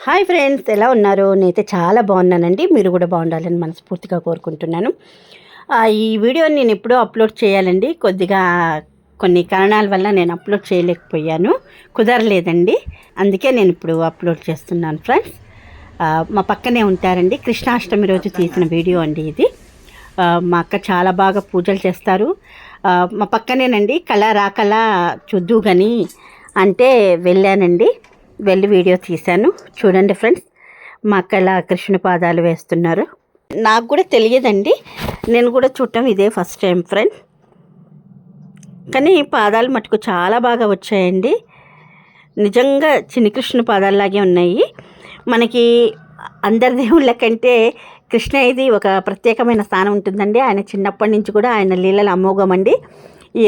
Hi friends, ఎలా ఉన్నారు? నేనైతే చాలా బాగున్నానండి. మీరు కూడా బాగుండాలని మనస్ఫూర్తిగా కోరుకుంటున్నాను. ఈ వీడియోని నేను ఎప్పుడూ అప్లోడ్ చేయాలండి. కొద్దిగా కొన్ని కారణాల వల్ల నేను అప్లోడ్ చేయలేకపోయాను, కుదరలేదండి. అందుకే నేను ఇప్పుడు అప్లోడ్ చేస్తున్నాను ఫ్రెండ్స్. మా పక్కనే ఉంటారండి. కృష్ణాష్టమి రోజు తీసిన వీడియో అండి ఇది. మా అక్క చాలా బాగా పూజలు చేస్తారు. మా పక్కనేనండి. కళ రాకలా చూద్దు కానీ అంటే వెళ్ళానండి. వెళ్ళి వీడియో తీశాను. చూడండి ఫ్రెండ్స్, మా అక్క ఇలా కృష్ణ పాదాలు వేస్తున్నారు. నాకు కూడా తెలియదండి, నేను కూడా చూడటం ఇదే ఫస్ట్ టైం ఫ్రెండ్స్. కానీ పాదాలు మటుకు చాలా బాగా వచ్చాయండి. నిజంగా చిన్ని కృష్ణ పాదాల్లాగే ఉన్నాయి. మనకి అందరి దేవుళ్ళ కంటే కృష్ణయ్యది ఒక ప్రత్యేకమైన స్థానం ఉంటుందండి. ఆయన చిన్నప్పటి నుంచి కూడా ఆయన లీలలు అమోఘమండి.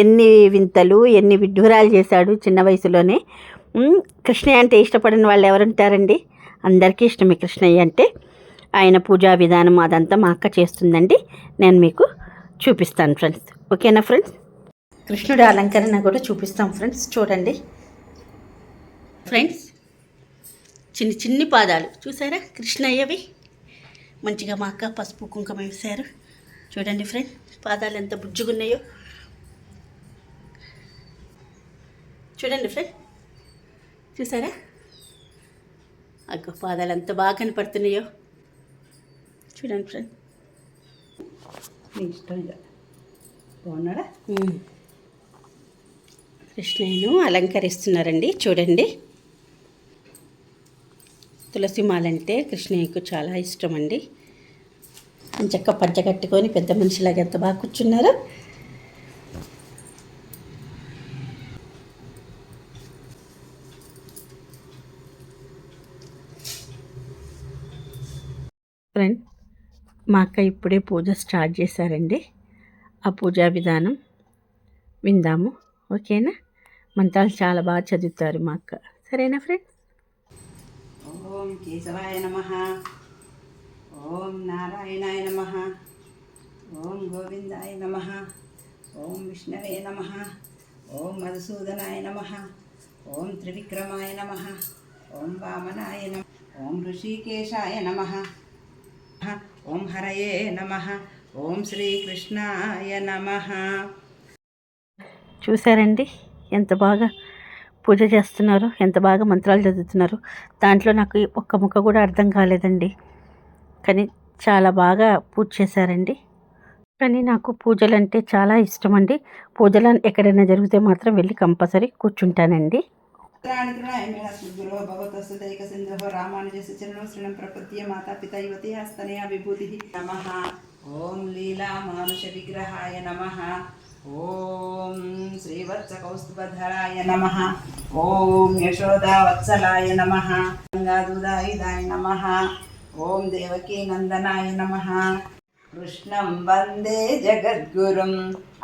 ఎన్ని వింతలు, ఎన్ని విడ్డూరాలు చేశాడు చిన్న వయసులోనే. కృష్ణయ్య అంటే ఇష్టపడిన వాళ్ళు ఎవరుంటారండి? అందరికీ ఇష్టమే కృష్ణయ్య అంటే. ఆయన పూజా విధానం అదంతా మా అక్క చేస్తుందండి. నేను మీకు చూపిస్తాను ఫ్రెండ్స్. ఓకేనా ఫ్రెండ్స్? కృష్ణుడి అలంకరణ కూడా చూపిస్తాం ఫ్రెండ్స్. చూడండి ఫ్రెండ్స్, చిన్ని చిన్ని పాదాలు చూసారా కృష్ణయ్యవి. మంచిగా మా అక్క పసుపు కుంకుమ వేశారు. చూడండి ఫ్రెండ్స్, పాదాలు ఎంత బుజ్జుగున్నాయో చూడండి ఫ్రెండ్. చూసారా అగ్గ పాదాలు ఎంత బాగా కనపడుతున్నాయో చూడండి ఫ్రెండ్. మీ ఇష్టం బాగున్నాడా? కృష్ణయ్యను అలంకరిస్తున్నారండి. చూడండి, తులసి మాలంటే కృష్ణయ్యకు చాలా ఇష్టం అండి. చక్క పంచ కట్టుకొని పెద్ద మనిషిలాగా ఎంత బాగా కూర్చున్నారు. ఫ్రెండ్, మా అక్క ఇప్పుడే పూజ స్టార్ట్ చేశారండి. ఆ పూజా విధానం విందాము. ఓకేనా? మంత్రాలు చాలా బాగా చదువుతారు మా అక్క. సరేనా ఫ్రెండ్? ఓం కేశవాయ నమః, ఓం నారాయణాయ నమః, ఓం గోవిందాయ నమః, ఓం విష్ణవే నమః, ఓం మధుసూదనాయ నమః, ఓం త్రివిక్రమాయ నమః, ఓం వామనాయ నమః, ఓం ఋషికేశాయ నమః, ఓం హరయే నమః, ఓం శ్రీకృష్ణాయ నమః. చూసారండి ఎంత బాగా పూజ చేస్తున్నారు, ఎంత బాగా మంత్రాలు చదువుతున్నారు. దాంట్లో నాకు ఒక్క ముక్క కూడా అర్థం కాలేదండి, కానీ చాలా బాగా పూజ చేశారండి. కానీ నాకు పూజలు అంటే చాలా ఇష్టం అండి. పూజలు ఎక్కడైనా జరిగితే మాత్రం వెళ్ళి కంపల్సరీ కూర్చుంటానండి. ఓం లీలా మానుష విగ్రహాయ నమః, ఓం శ్రీవత్స కౌస్తుభధరాయ నమః, ఓం యశోదావత్సలాయ నమః, గంగాదుదాయిదాయ నమః, ఓం దేవకీ నందనాయ నమః. కృష్ణం వందే జగద్గురుం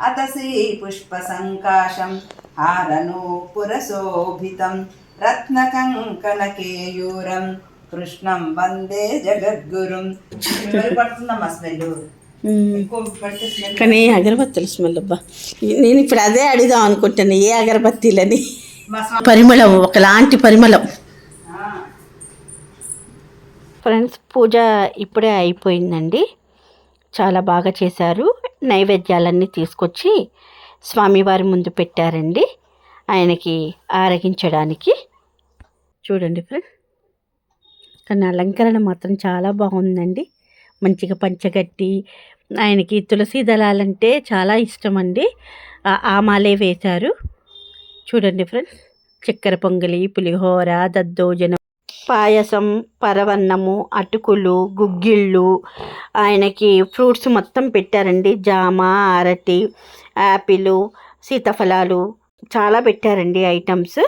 అతసీ పుష్పసంకాశం హారనూపురశోభితం రత్నకంకణకేయూరం కృష్ణం వందే జగద్గురుం. పడుతుందమ్మా స్మెల్, కానీ అగరబత్తులు స్మెల్ అబ్బా. నేను ఇప్పుడు అదే అడుగుదాం అనుకుంటాను, ఏ అగరబత్తీలని. పరిమళం, ఒకలాంటి పరిమళం. ఫ్రెండ్స్, పూజ ఇప్పుడే అయిపోయిందండి. చాలా బాగా చేశారు. నైవేద్యాలన్నీ తీసుకొచ్చి స్వామివారి ముందు పెట్టారండి, ఆయనకి ఆరగించడానికి. చూడండి ఫ్రెండ్స్, కానీ అలంకరణ మాత్రం చాలా బాగుందండి. మంచిగా పంచగట్టి ఆయనకి తులసి దళాలంటే చాలా ఇష్టం అండి. ఆ మాలే వేశారు. చూడండి ఫ్రెండ్స్, చక్కెర పొంగలి, పులిహోర, దద్దోజనం, పాయసం, పరవన్నము, అటుకులు, గుగ్గిళ్ళు, ఆయనకి ఫ్రూట్స్ మొత్తం పెట్టారండి. జామ, అరటి, యాపిల్, సీతాఫలాలు చాలా పెట్టారండి ఐటమ్స్.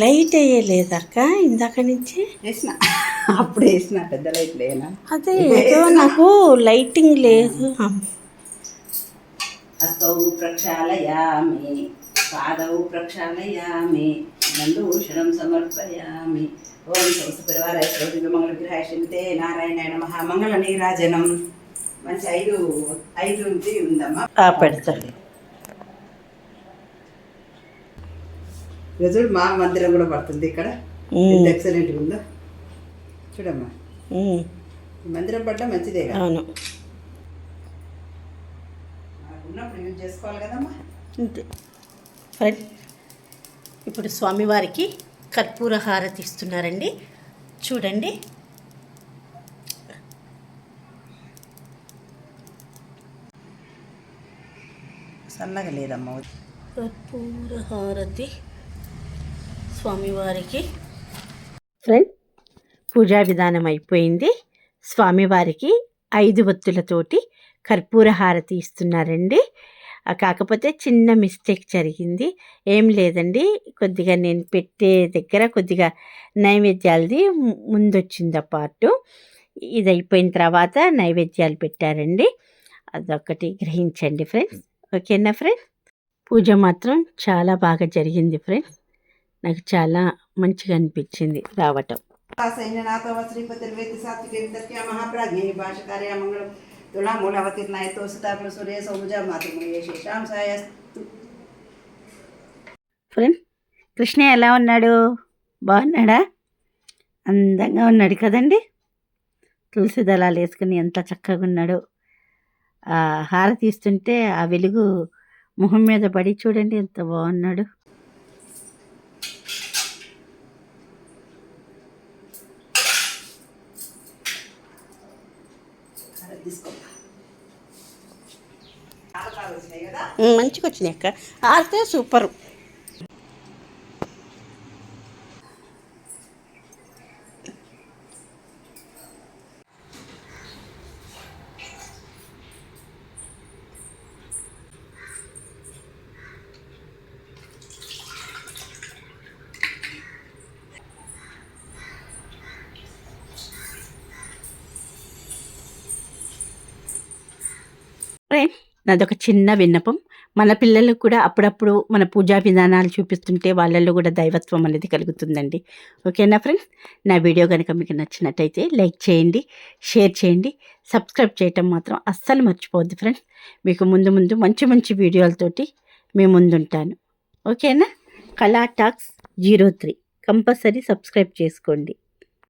లైట్ వేయలేదక్క ఇందాక నుంచి? వేసిన, అప్పుడు వేసిన పెద్ద లైట్ లేనా? అదే ఏదో నాకు లైటింగ్ లేదు. హస్తౌ ప్రక్షాళయామి, పాదౌ ప్రక్షాళయామి, నందూషణం సమర్పయామి. ఓం సమస్త పరివారాయ మంగళ విగ్రహాయ శ్రీమతే నారాయణాయ నమః. మంగళ నీరాజనం మంచి 5 ఉందమ్మా. పెడతాను. చూడు, మా మందిరం కూడా పడుతుంది ఇక్కడ. ఎంత ఎక్సలెంట్గా ఉందో. చూడమ్మా, ఈ మందిరం పడ్డ మంచిదే కదా, అవును, మనకు ఉన్నప్పుడు యూజ్ చేసుకోవాలి కదమ్మా. అంతే ఫ్రెండ్. ఇప్పుడు స్వామివారికి కర్పూర హారతి ఇస్తున్నారండి. చూడండి, సన్నగా లేదమ్మా. కర్పూర హారతి స్వామివారికి. ఫ్రెండ్, పూజా విధానం అయిపోయింది. స్వామివారికి 5 ఒత్తులతోటి కర్పూర హారతి ఇస్తున్నారండి. కాకపోతే చిన్న మిస్టేక్ జరిగింది. ఏం లేదండి, కొద్దిగా నేను పెట్టే దగ్గర కొద్దిగా నైవేద్యాలది ముందొచ్చింది ఆ పార్టు. ఇది అయిపోయిన తర్వాత నైవేద్యాలు పెట్టారండి. అదొకటి గ్రహించండి ఫ్రెండ్స్. ఓకేనా ఫ్రెండ్? పూజ మాత్రం చాలా బాగా జరిగింది ఫ్రెండ్స్. నాకు చాలా మంచిగా అనిపించింది రావటం. సైన్యనాథ శ్రీపతిర్వేతి సాత్వికేంద్రత్య మహాప్రాజ్ఞ భాషకార్య మంగళం తులామూలవతిర్నాయతో సుతాకుల సూర్య సౌజ మాతృమయ శేషాంశాయస్తు. ఫ్రెండ్, కృష్ణ ఎలా ఉన్నాడు? బాగున్నాడా? అందంగా ఉన్నాడు కదండి. తులసి దళాలు వేసుకుని ఎంత చక్కగా ఉన్నాడు. హారతి ఇస్తుంటే ఆ వెలుగు మొహం మీద పడి చూడండి ఎంత బాగున్నాడు. మంచిగా వచ్చినాయి అక్క, ఆడితే సూపర్. నాదొక చిన్న విన్నపం, మన పిల్లలకు కూడా అప్పుడప్పుడు మన పూజా విధానాలు చూపిస్తుంటే వాళ్ళల్లో కూడా దైవత్వం అనేది కలుగుతుందండి. ఓకేనా ఫ్రెండ్స్? నా వీడియో కనుక మీకు నచ్చినట్టయితే లైక్ చేయండి, షేర్ చేయండి, సబ్స్క్రైబ్ చేయటం మాత్రం అస్సలు మర్చిపోవద్దు ఫ్రెండ్స్. మీకు ముందు ముందు మంచి మంచి వీడియోలతోటి మీ ముందుంటాను. ఓకేనా? కళా టాక్స్ 03 కంపల్సరీ సబ్స్క్రైబ్ చేసుకోండి.